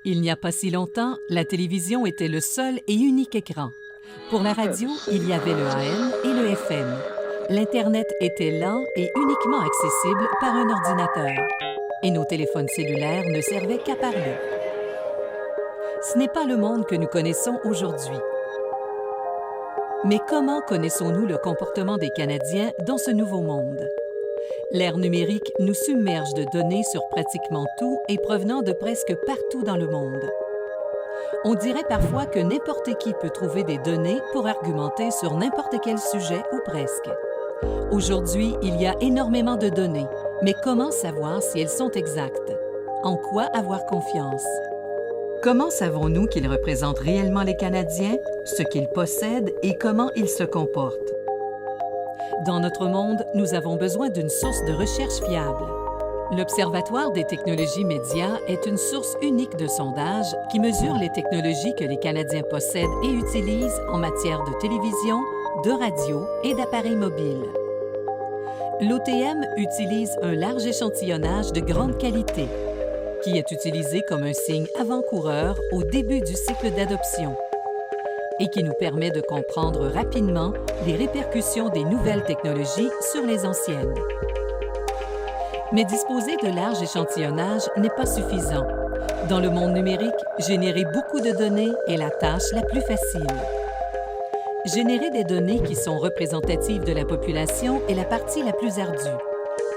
Il n'y a pas si longtemps, la télévision était le seul et unique écran. Pour la radio, il y avait le AM et le FM. L'Internet était lent et uniquement accessible par un ordinateur. Et nos téléphones cellulaires ne servaient qu'à parler. Ce n'est pas le monde que nous connaissons aujourd'hui. Mais comment connaissons-nous le comportement des Canadiens dans ce nouveau monde? L'ère numérique nous submerge de données sur pratiquement tout et provenant de presque partout dans le monde. On dirait parfois que n'importe qui peut trouver des données pour argumenter sur n'importe quel sujet ou presque. Aujourd'hui, il y a énormément de données, mais comment savoir si elles sont exactes? En quoi avoir confiance? Comment savons-nous qu'ils représentent réellement les Canadiens, ce qu'ils possèdent et comment ils se comportent? Dans notre monde, nous avons besoin d'une source de recherche fiable. L'Observatoire des technologies médias est une source unique de sondage qui mesure les technologies que les Canadiens possèdent et utilisent en matière de télévision, de radio et d'appareils mobiles. L'OTM utilise un large échantillonnage de grande qualité, qui est utilisé comme un signe avant-coureur au début du cycle d'adoption et qui nous permet de comprendre rapidement les répercussions des nouvelles technologies sur les anciennes. Mais disposer de larges échantillonnages n'est pas suffisant. Dans le monde numérique, générer beaucoup de données est la tâche la plus facile. Générer des données qui sont représentatives de la population est la partie la plus ardue.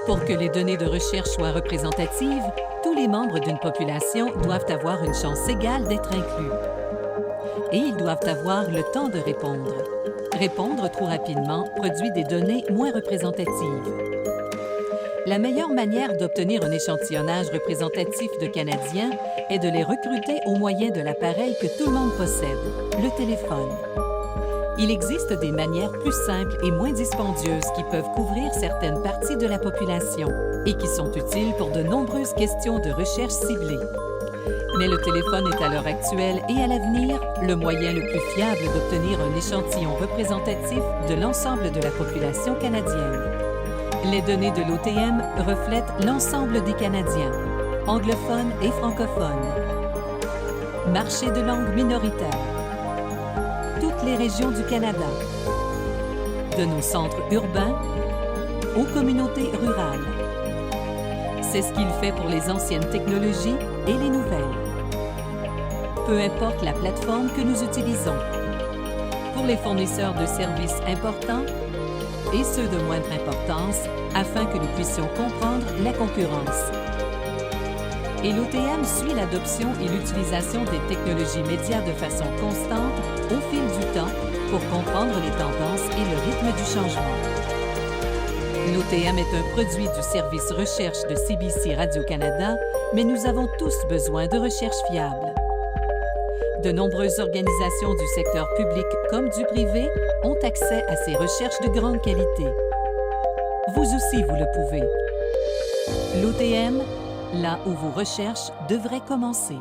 Pour que les données de recherche soient représentatives, tous les membres d'une population doivent avoir une chance égale d'être inclus. Et ils doivent avoir le temps de répondre. Répondre trop rapidement produit des données moins représentatives. La meilleure manière d'obtenir un échantillonnage représentatif de Canadiens est de les recruter au moyen de l'appareil que tout le monde possède, le téléphone. Il existe des manières plus simples et moins dispendieuses qui peuvent couvrir certaines parties de la population et qui sont utiles pour de nombreuses questions de recherche ciblées. Mais le téléphone est à l'heure actuelle et à l'avenir le moyen le plus fiable d'obtenir un échantillon représentatif de l'ensemble de la population canadienne. Les données de l'OTM reflètent l'ensemble des Canadiens, anglophones et francophones. Marché de langue minoritaire. Toutes les régions du Canada. De nos centres urbains aux communautés rurales. C'est ce qu'il fait pour les anciennes technologies et les nouvelles. Peu importe la plateforme que nous utilisons. Pour les fournisseurs de services importants et ceux de moindre importance, afin que nous puissions comprendre la concurrence. Et l'OTM suit l'adoption et l'utilisation des technologies médias de façon constante au fil du temps pour comprendre les tendances et le rythme du changement. L'OTM est un produit du service recherche de CBC Radio-Canada, mais nous avons tous besoin de recherche fiable. De nombreuses organisations du secteur public comme du privé ont accès à ces recherches de grande qualité. Vous aussi, vous le pouvez. L'OTM, là où vos recherches devraient commencer.